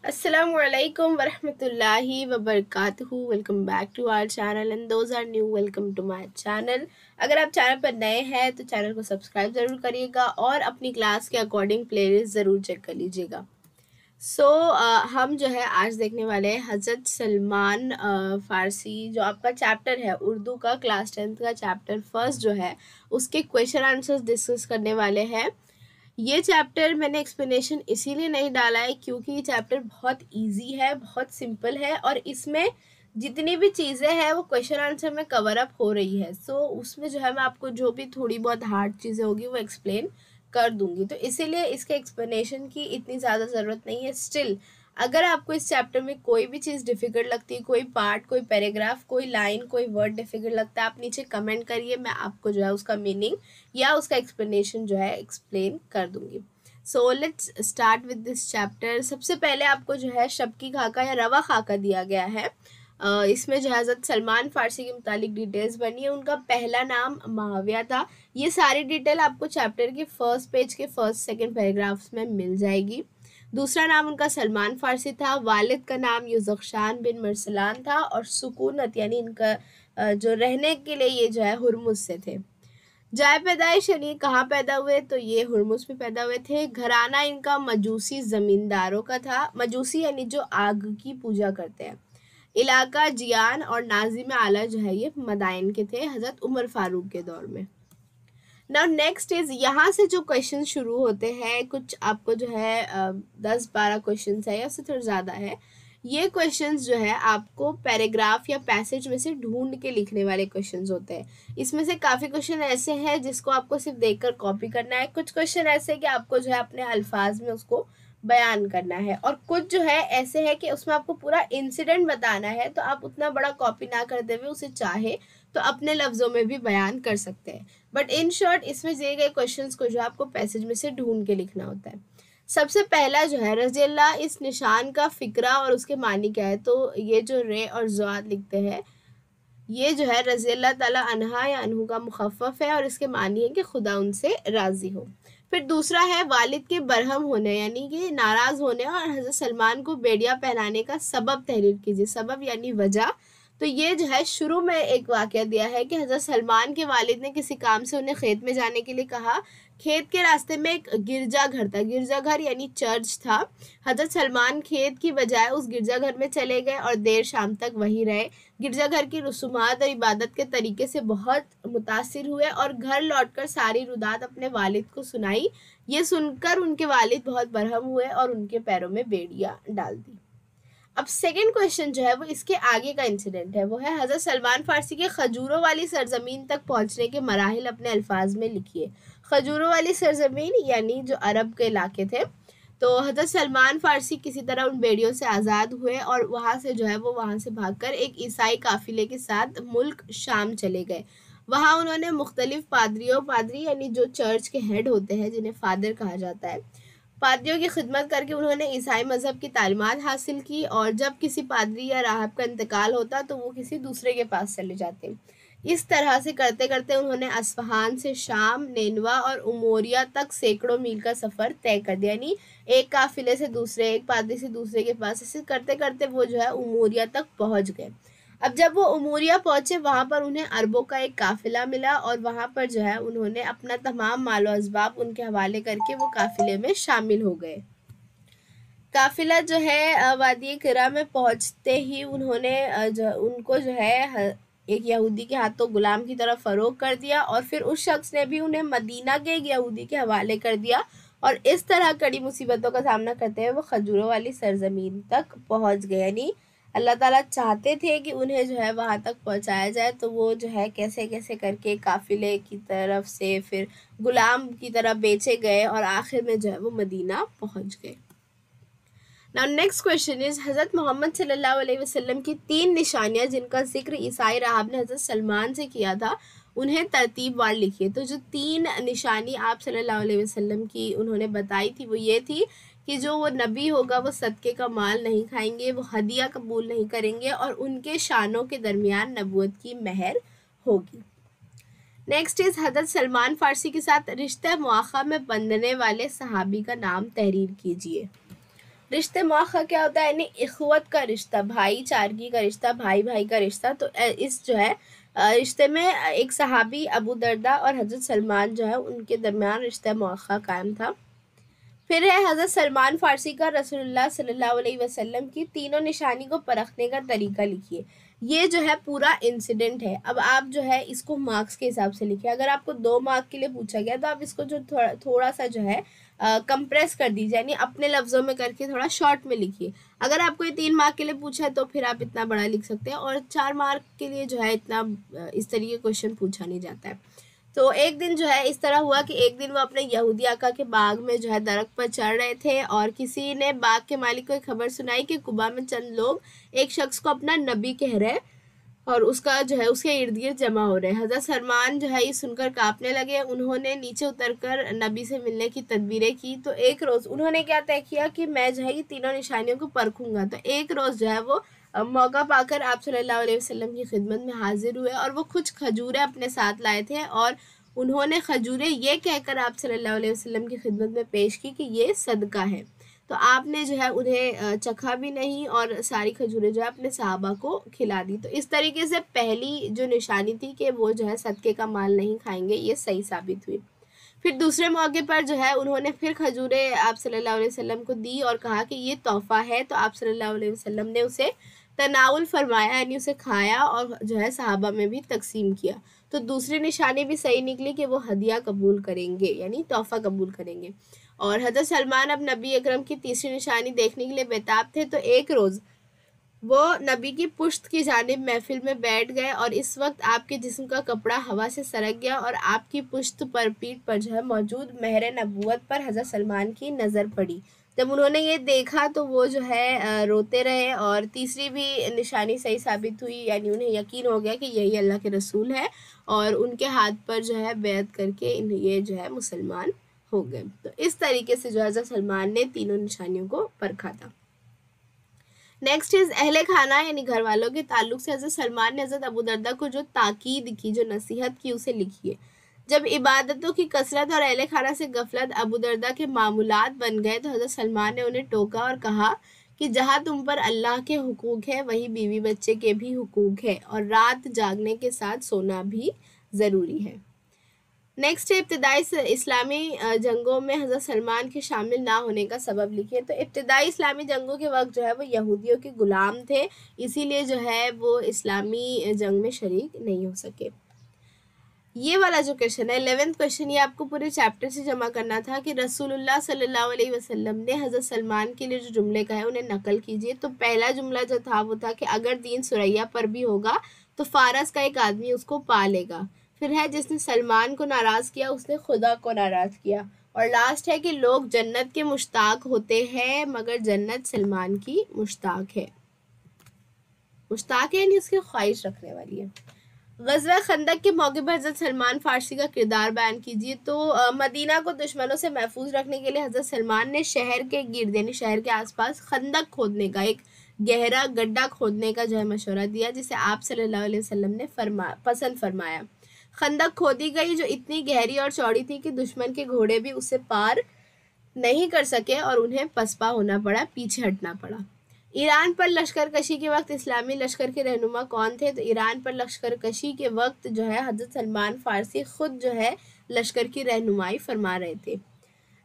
Assalamualaikum warahmatullahi wabarakatuh. Welcome back to our channel and those are new, welcome to my channel. अगर आप channel पर नए हैं तो चैनल को सब्सक्राइब ज़रूर करिएगा और अपनी क्लास के अकॉर्डिंग प्लेलिस्ट ज़रूर चेक कर लीजिएगा। हम जो है आज देखने वाले हैं हज़रत सलमान फ़ारसी जो आपका चैप्टर है उर्दू का क्लास 10th का चैप्टर फर्स्ट जो है उसके क्वेश्चन आंसर्स डिस्कस करने वाले हैं। ये चैप्टर मैंने एक्सप्लेनेशन इसीलिए नहीं डाला है क्योंकि ये चैप्टर बहुत इजी है, बहुत सिंपल है और इसमें जितनी भी चीज़ें हैं वो क्वेश्चन आंसर में कवर अप हो रही है। उसमें जो है मैं आपको जो भी थोड़ी बहुत हार्ड चीज़ें होगी वो एक्सप्लेन कर दूंगी, तो इसीलिए इसके एक्सप्लेनेशन की इतनी ज़्यादा ज़रूरत नहीं है। स्टिल अगर आपको इस चैप्टर में कोई भी चीज़ डिफ़िकल्ट लगती है, कोई पार्ट, कोई पैराग्राफ, कोई लाइन, कोई वर्ड डिफ़िकल्ट लगता है, आप नीचे कमेंट करिए, मैं आपको जो है उसका मीनिंग या उसका एक्सप्लेनेशन जो है एक्सप्लेन कर दूंगी। So let's start with this chapter. सबसे पहले आपको जो है शबकी खाका या रवा खाका दिया गया है। इसमें जो है हज़रत सलमान फ़ारसी के मुतालिक डिटेल्स बनी है। उनका पहला नाम महाविया था। ये सारी डिटेल आपको चैप्टर के फर्स्ट पेज के फर्स्ट सेकंड पैराग्राफ्स में मिल जाएगी। दूसरा नाम उनका सलमान फ़ारसी था। वालिद का नाम युज़ख्शान बिन मरसलान था और सुकूनत यानी इनका जो रहने के लिए ये जो है हुरमुज़ से थे। जाए पैदाइश यानी कहाँ पैदा हुए, तो ये हुरमुज़ में पैदा हुए थे। घराना इनका मजूसी ज़मींदारों का था। मजूसी यानी जो आग की पूजा करते हैं। इलाका जियान और नाजिम आला जो है ये मदाइन के थे हज़रत उमर फारूक के दौर में। नाउ नेक्स्ट इज यहाँ से जो क्वेश्चन शुरू होते हैं, कुछ आपको जो है 10-12 क्वेश्चन है या उससे थोड़ा ज़्यादा है। ये क्वेश्चंस जो है आपको पैराग्राफ या पैसेज में से ढूंढ के लिखने वाले क्वेश्चंस होते हैं। इसमें से काफ़ी क्वेश्चन ऐसे हैं जिसको आपको सिर्फ देखकर कॉपी करना है। कुछ क्वेश्चन ऐसे कि आपको जो है अपने अल्फाज में उसको बयान करना है और कुछ जो है ऐसे है कि उसमें आपको पूरा इंसिडेंट बताना है, तो आप उतना बड़ा कॉपी ना करते हुए उसे चाहे तो अपने लफ्ज़ों में भी बयान कर सकते हैं। बट इन शॉर्ट इसमें दिए गए क्वेश्चंस को जो आपको पैसेज में से ढूंढ के लिखना होता है। सबसे पहला जो है रज़ियल्लाह, इस निशान का फ़िक्रा और उसके मानी क्या है। तो ये जो रे और ज़ाद लिखते हैं ये जो है रज़ियल्लाह ताला अन्हा या अनहु का मुखफ़फ़ है और इसके मानी है कि खुदा उनसे राज़ी हो। फिर दूसरा है वालिद के बरहम होने यानी कि नाराज़ होने और हज़रत सलमान को बेड़िया पहनाने का सबब तहरीर कीजिए। सबब यानी वजह। तो ये जो है शुरू में एक वाक़या दिया है कि हज़रत सलमान के वालिद ने किसी काम से उन्हें खेत में जाने के लिए कहा। खेत के रास्ते में एक गिरजाघर था। गिरजाघर यानी चर्च था। हज़रत सलमान खेत की बजाय उस गिरजाघर में चले गए और देर शाम तक वहीं रहे। गिरजाघर की रसूमात और इबादत के तरीके से बहुत मुतासिर हुए और घर लौटकर सारी रुदात अपने वालिद को सुनाई। ये सुनकर उनके वालिद बहुत बरहम हुए और उनके पैरों में बेड़ियाँ डाल दी। अब सेकंड क्वेश्चन जो है वो इसके आगे का इंसिडेंट है, वो है हज़रत सलमान फ़ारसी के खजूरों वाली सरजमीन तक पहुंचने के मराहिल अपने अल्फाज में लिखिए। खजूरों वाली सरजमीन यानी जो अरब के इलाके थे। तो हज़रत सलमान फ़ारसी किसी तरह उन बेड़ियों से आज़ाद हुए और वहाँ से जो है वो वहाँ से भागकर एक ईसाई काफ़िले के साथ मुल्क शाम चले गए। वहाँ उन्होंने मुख्तलिफ पादरी यानी जो चर्च के हेड होते हैं जिन्हें फादर कहा जाता है, पादरियों की खिदमत करके उन्होंने ईसाई मज़हब की तालीमात हासिल की और जब किसी पादरी या राहब का इंतकाल होता तो वो किसी दूसरे के पास चले जाते। इस तरह से करते करते उन्होंने अस्फहान से शाम, नेनवा और उमोरिया तक सैकड़ों मील का सफ़र तय कर दिया। यानी एक काफिले से दूसरे, एक पादरी से दूसरे के पास, ऐसे करते करते वो जो है उमोरिया तक पहुंच गए। अब जब वो उमोरिया पहुंचे वहां पर उन्हें अरबों का एक काफिला मिला और वहां पर जो है उन्होंने अपना तमाम मालो असबाब उनके हवाले करके वो काफिले में शामिल हो गए। काफिला जो है वादी किरा में पहुंचते ही उन्होंने उनको जो है एक यहूदी के हाथों गुलाम की तरफ फ़रोग कर दिया और फिर उस शख्स ने भी उन्हें मदीना के एक यहूदी के हवाले कर दिया और इस तरह कड़ी मुसीबतों का सामना करते हुए वो खजूरों वाली सरजमीन तक पहुंच गए। यानी अल्लाह ताला चाहते थे कि उन्हें जो है वहाँ तक पहुँचाया जाए, तो वो जो है कैसे कैसे करके काफिले की तरफ से फिर गुलाम की तरफ बेचे गए और आखिर में जो है वो मदीना पहुँच गए। नाउ नेक्स्ट क्वेश्चन इज हज़रत मोहम्मद सल्लल्लाहु अलैहि वसल्लम की 3 निशानियाँ जिनका जिक्र ईसाई राहब ने हज़रत सलमान से किया था उन्हें तरतीबवार लिखिए। तो जो 3 निशानी आप सल्लल्लाहु अलैहि वसल्लम की उन्होंने बताई थी वो ये थी कि जो वो नबी होगा वो सदक़े का माल नहीं खाएंगे, वो हदिया कबूल नहीं करेंगे और उनके शानों के दरमियान नबूवत की महर होगी। नेक्स्ट इज हज़रत सलमान फ़ारसी के साथ रिश्ता मुआख़ा में बंधने वाले सहाबी का नाम तहरीर कीजिए। रिश्ते मौक़ा क्या होता है, यानी इख़्वत का रिश्ता, भाईचारगी का रिश्ता, भाई भाई का रिश्ता। तो इस जो है रिश्ते में एक सहाबी अबू दरदा और हज़रत सलमान जो है उनके दरमियान रिश्ता मौक़ा कायम था। फिर है हज़रत सलमान फ़ारसी का रसूलुल्लाह सल्लल्लाहु अलैहि वसल्लम की तीनों निशानी को परखने का तरीका लिखिए। ये जो है पूरा इंसिडेंट है। अब आप जो है इसको मार्क्स के हिसाब से लिखिए। अगर आपको 2 मार्क के लिए पूछा गया तो आप इसको जो थोड़ा सा जो है कंप्रेस कर दीजिए, यानी अपने लफ्ज़ों में करके थोड़ा शॉर्ट में लिखिए। अगर आपको ये 3 मार्क के लिए पूछा है तो फिर आप इतना बड़ा लिख सकते हैं, और 4 मार्क के लिए जो है इतना इस तरीके क्वेश्चन पूछा नहीं जाता है। तो एक दिन जो है इस तरह हुआ कि एक दिन वो अपने यहूदी आका के बाग में जो है दरख्त पर चढ़ रहे थे, और किसी ने बाग के मालिक को एक खबर सुनाई कि कुबा में चंद लोग एक शख्स को अपना नबी कह रहे और उसका जो है उसके इर्द गिर्द जमा हो रहे हैं। हज़रत सलमान जो है ये सुनकर कांपने लगे। उन्होंने नीचे उतरकर नबी से मिलने की तदबीरें की। तो एक रोज़ उन्होंने क्या तय किया कि मैं जो है ये तीनों निशानियों को परखूंगा। तो एक रोज़ जो है वो मौका पाकर आप सल्लल्लाहु अलैहि वसल्लम की खिदमत में हाजिर हुए, और वो कुछ खजूरें अपने साथ लाए थे, और उन्होंने खजूरें ये कहकर आप सल्लल्लाहु अलैहि वसल्लम की खिदमत में पेश की कि ये सदका है। तो आपने जो है उन्हें चखा भी नहीं और सारी खजूरें जो है अपने सहाबा को खिला दी। तो इस तरीके से पहली जो निशानी थी कि वो जो है सदके का माल नहीं खाएंगे, ये सही साबित हुई। फिर दूसरे मौके पर जो है उन्होंने फिर खजूरें आप सल्लल्लाहु अलैहि वसल्लम को दी और कहा कि ये तोहफ़ा है। तो आप सल्लल्लाहु अलैहि वसल्लम ने उसे तनाउल फरमाया, यानी उसे खाया और जो है सहाबा में भी तकसीम किया। तो दूसरी निशानी भी सही निकली कि वो हदिया कबूल करेंगे, यानी तोहफ़ा कबूल करेंगे। और हज़रत सलमान अब नबी अकरम की तीसरी निशानी देखने के लिए बेताब थे। तो एक रोज़ वो नबी की पुश्त की जानिब महफिल में बैठ गए, और इस वक्त आपके जिस्म का कपड़ा हवा से सरक गया और आपकी पुश्त पर, पीठ पर जो है मौजूद महर नबूवत पर हज़रत सलमान की नज़र पड़ी। जब उन्होंने ये देखा तो वो जो है रोते रहे, और तीसरी भी निशानी सही साबित हुई, यानी उन्हें यकीन हो गया कि यही अल्लाह के रसूल है, और उनके हाथ पर जो है बैत करके ये जो है मुसलमान हो गए। तो इस तरीके से जो हज़रत सलमान ने तीनों निशानियों को परखा था। नेक्स्ट इज अहले खाना, यानी घर वालों के ताल्लुक से हज़रत सलमान ने हज़रत अबू दरदा को जो ताकीद की, जो नसीहत की, उसे लिखिए। जब इबादतों की कसरत और अहले खाना से गफलत अबू दरदा के मामूलात बन गए तो हज़रत सलमान ने उन्हें टोका और कहा कि जहाँ तुम पर अल्लाह के हुकूक है वही बीवी बच्चे के भी हुकूक है, और रात जागने के साथ सोना भी ज़रूरी है। नेक्स्ट है इब्तदाई इस्लामी जंगों में हज़रत सलमान के शामिल ना होने का सबब लिखिए। तो इब्तदाई इस्लामी जंगों के वक्त जो है वो यहूदियों के ग़ुलाम थे, इसीलिए जो है वो इस्लामी जंग में शरीक नहीं हो सके। ये वाला जो क्वेश्चन है 11th क्वेश्चन, ये आपको पूरे चैप्टर से जमा करना था कि रसूलुल्लाह सल्लल्लाहु अलैहि वसल्लम ने हज़रत सलमान के लिए जो जुमले कहे उन्हें नकल कीजिए। तो पहला जुमला जो था वो था कि अगर दीन सुरैया पर भी होगा तो फारस का एक आदमी उसको पा लेगा। फिर है जिसने सलमान को नाराज़ किया उसने खुदा को नाराज़ किया। और लास्ट है कि लोग जन्नत के मुश्ताक होते हैं मगर जन्नत सलमान की मुश्ताक है। मुश्ताक है यानी उसकी ख्वाहिश रखने वाली है। ग़ज़वा खंदक के मौके पर हज़रत सलमान फ़ारसी का किरदार बयान कीजिए। तो मदीना को दुश्मनों से महफूज रखने के लिए हज़रत सलमान ने शहर के गिर्द, यानी शहर के आसपास खंदक खोदने का, एक गहरा गड्ढा खोदने का जो है मशवरा दिया, जिसे आप सल्लल्लाहु अलैहि वसल्लम ने पसंद फरमाया। खंदक खोदी गई जो इतनी गहरी और चौड़ी थी कि दुश्मन के घोड़े भी उसे पार नहीं कर सके और उन्हें पसपा होना पड़ा, पीछे हटना पड़ा। ईरान पर लश्करकशी के वक्त इस्लामी लश्कर के रहनुमा कौन थे? तो ईरान पर लश्करकशी के वक्त जो है हज़रत सलमान फ़ारसी ख़ुद जो है लश्कर की रहनुमाई फरमा रहे थे।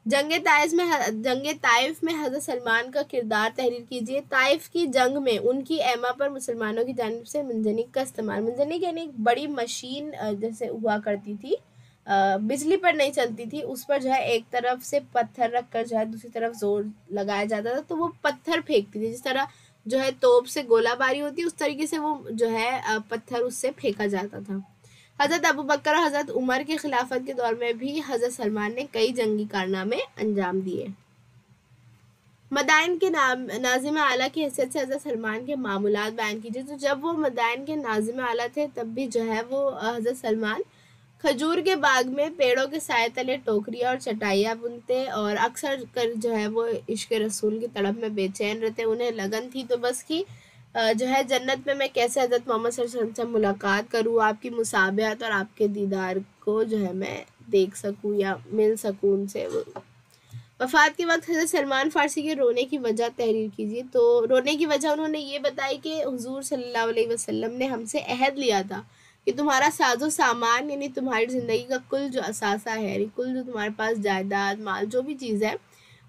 जंग ताइफ में हज़रत सलमान का किरदार तहरीर कीजिए। ताइफ की जंग में उनकी एमा पर मुसलमानों की जानिब से मंजनिक का इस्तेमाल, मंजनिक यानी एक बड़ी मशीन जैसे हुआ करती थी, बिजली पर नहीं चलती थी, उस पर जो है एक तरफ से पत्थर रख कर जो है दूसरी तरफ जोर लगाया जाता था, तो वो पत्थर फेंकती थी। जिस तरह जो है तोप से गोलाबारी होती है उस तरीके से वो जो है पत्थर उससे फेंका जाता था। हज़रत अबू बकर और हज़रत उमर की खिलाफत के दौर में भी हज़रत सलमान ने कई जंगी कारनामे अंजाम दिए। मदाइन के नाज़िम आला की हैसियत से हज़रत सलमान के मामूलात बयान कीजिए। तो जब वो मदाइन के नाज़िम आला थे तब भी जो है वो हज़रत सलमान खजूर के बाग में पेड़ों के साए तले टोकरियाँ और चटाइयाँ बुनते, और अक्सर कर जो है वो इश्क़ रसूल की तड़प में बेचैन रहते। उन्हें लगन थी तो बस कि जो है जन्नत में मैं कैसे हज़रत मोहम्मद सल्लल्लाहु अलैहि वसल्लम से मुलाकात करूँ, आपकी मुसाबहत और आपके दीदार को जो है मैं देख सकूँ या मिल सकूँ उनसे। वफ़ात के वक्त हज़रत सलमान फ़ारसी के रोने की वजह तहरीर कीजिए। तो रोने की वजह उन्होंने ये बताई कि हुज़ूर सल्लल्लाहु अलैहि वसल्लम ने हमसे अहद लिया था कि तुम्हारा साजो सामान यानी तुम्हारी ज़िंदगी का कुल जो असासा है, यानी कुल जो तुम्हारे पास जायदाद माल जो भी चीज़ है,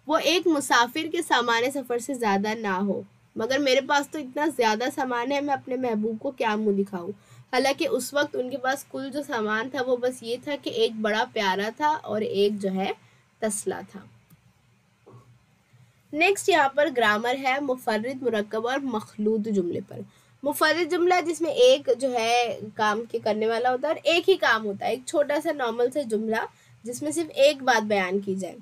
वो एक मुसाफिर के सामान सफ़र से ज़्यादा ना हो। मगर मेरे पास तो इतना ज़्यादा सामान है, मैं अपने महबूब को क्या मुँह दिखाऊँ। हालांकि उस वक्त उनके पास कुल जो सामान था वो बस ये था कि एक बड़ा प्यारा था और एक जो है तसला था। नेक्स्ट यहाँ पर ग्रामर है मुफर्रिद, मुरक्कब और मखलूत जुमले पर। मुफर्रिद जुमला जिसमें एक जो है काम के करने वाला होता है और एक ही काम होता है, एक छोटा सा नॉर्मल सा जुमला जिसमें सिर्फ एक बात बयान की जाए।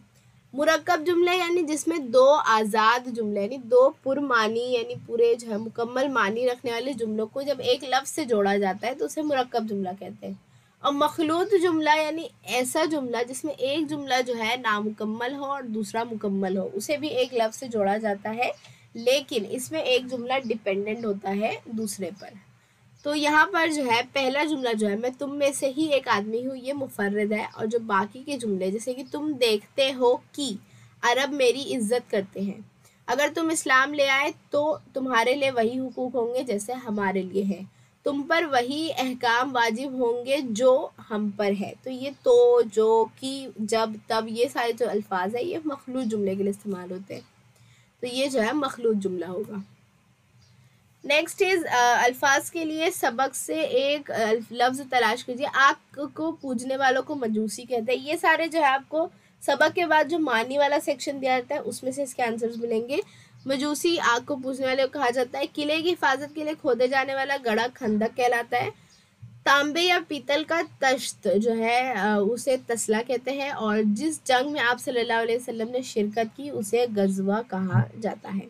मुरक्कब जुमला यानी जिसमें दो आज़ाद जुमले यानी दो पुरमानी यानी पूरे जो है मुकम्मल मानी रखने वाले जुमलों को जब एक लफ्ज़ से जोड़ा जाता है तो उसे मुरक्कब जुमला कहते हैं। और मखलूत जुमला यानी ऐसा जुमला जिसमें एक जुमला जो है नामुकम्मल हो और दूसरा मुकम्मल हो, उसे भी एक लफ्ज़ से जोड़ा जाता है, लेकिन इसमें एक जुमला डिपेंडेंट होता है दूसरे पर। तो यहाँ पर जो है पहला जुमला जो है मैं तुम में से ही एक आदमी हूँ, ये मुफर्रद है। और जो बाकी के जुमले जैसे कि तुम देखते हो कि अरब मेरी इज्जत करते हैं, अगर तुम इस्लाम ले आए तो तुम्हारे लिए वही हुकूक होंगे जैसे हमारे लिए है, तुम पर वही अहकाम वाजिब होंगे जो हम पर है। तो ये तो, जो, कि, जब, तब, ये सारे जो अल्फाज है ये मखलूत जुमले के लिए इस्तेमाल होते हैं। तो ये जो है मखलूत जुमला होगा। नेक्स्ट इज अल्फाज के लिए सबक से एक लफ्ज़ तलाश कीजिए। आग को पूजने वालों को मजूसी कहते हैं। ये सारे जो है आपको सबक के बाद जो मानी वाला सेक्शन दिया जाता है उसमें से इसके आंसर्स मिलेंगे। मजूसी आग को पूजने वाले को कहा जाता है। किले की हिफाजत के लिए खोदे जाने वाला गड़ा खंदक कहलाता है। तांबे या पीतल का तश्त जो है उसे तसला कहते हैं। और जिस जंग में आप सल्लल्लाहु अलैहि वसल्लम ने शिरकत की उसे गज़वा कहा जाता है।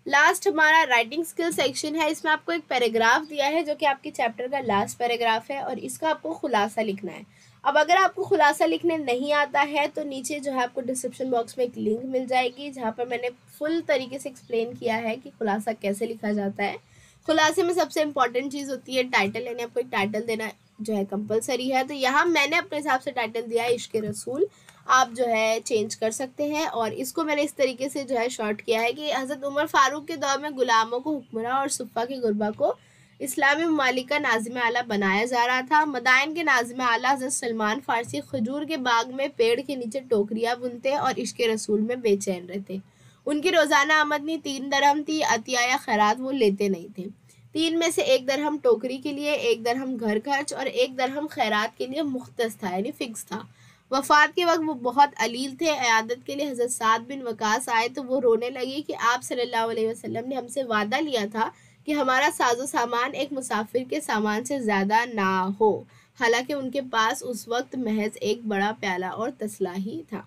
लास्ट हमारा राइटिंग स्किल सेक्शन है। इसमें आपको एक पैराग्राफ दिया है जो कि आपके चैप्टर का लास्ट पैराग्राफ है और इसका आपको खुलासा लिखना है। अब अगर आपको खुलासा लिखने नहीं आता है तो नीचे जो है आपको डिस्क्रिप्शन बॉक्स में एक लिंक मिल जाएगी जहाँ पर मैंने फुल तरीके से एक्सप्लेन किया है कि खुलासा कैसे लिखा जाता है। खुलासे में सबसे इम्पॉर्टेंट चीज़ होती है टाइटल, यानी आपको एक टाइटल देना जो है कंपलसरी है। तो यहाँ मैंने अपने हिसाब से टाइटल दिया है इश्क़ रसूल, आप जो है चेंज कर सकते हैं। और इसको मैंने इस तरीके से जो है शॉर्ट किया है कि हज़रत उमर फ़ारूक के दौर में ग़ुलामों को हुक्मरान और सुफ़ा के गुरबा को इस्लामी ममालिक का नाज़िम आला बनाया जा रहा था। मदाइन के नाज़िम आला हज़रत सलमान फ़ारसी खजूर के बाग में पेड़ के नीचे टोकरियाँ बुनते और इश्क़ रसूल में बेचैन रहते। उनकी रोज़ाना आमदनी 3 दरहम थी। अतिया या खैरात वो लेते नहीं थे। 3 में से 1 दरहम टोकरी के लिए, 1 दरहम घर खर्च और 1 दरहम खैरात के लिए मुख्तस था, यानी फ़िक्स था। वफ़ात के वक्त वो बहुत अलील थे। इयादत के लिए हज़रत साद बिन वकास आए तो वो रोने लगे कि आप सल्लल्लाहु अलैहि वसल्लम ने हमसे वादा लिया था कि हमारा साजो सामान एक मुसाफिर के सामान से ज़्यादा ना हो। हालांकि उनके पास उस वक्त महज एक बड़ा प्याला और तसला ही था।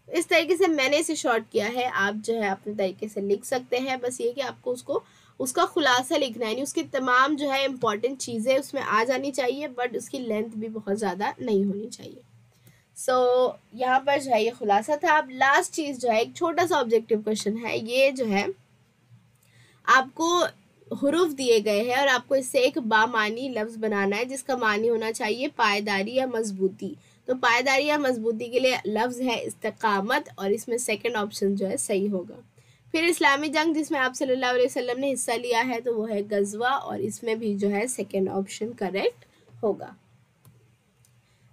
इस तरीके से मैंने इसे शॉर्ट किया है। आप जो है अपने तरीके से लिख सकते हैं, बस ये कि आपको उसका खुलासा लिखना है, यानी उसकी तमाम जो है इम्पॉर्टेंट चीज़ें उसमें आ जानी चाहिए, बट उसकी लेंथ भी बहुत ज़्यादा नहीं होनी चाहिए। यहाँ पर जो है ये खुलासा था। अब लास्ट चीज़ जो है एक छोटा सा ऑब्जेक्टिव क्वेश्चन है। ये जो है आपको हुरूफ दिए गए हैं और आपको इससे एक बामानी लफ्ज़ बनाना है जिसका मानी होना चाहिए पायदारी या मजबूती। तो पायदारी या मजबूती के लिए लफ्ज़ है इस्तिकामत और इसमें सेकंड ऑप्शन जो है सही होगा। फिर इस्लामी जंग जिसमें आप सल्लल्लाहु अलैहि वसल्लम ने हिस्सा लिया है तो वो है गज़वा और इसमें भी जो है सेकंड ऑप्शन करेक्ट होगा।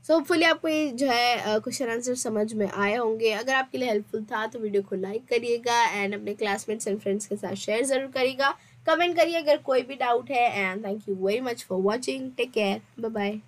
सो होपफुली आपको ये जो है क्वेश्चन आंसर समझ में आए होंगे। अगर आपके लिए हेल्पफुल था तो वीडियो को लाइक करिएगा एंड अपने क्लासमेट्स एंड फ्रेंड्स के साथ शेयर ज़रूर करिएगा। कमेंट करिए अगर कोई भी डाउट है and thank you very much for watching. Take care, bye bye.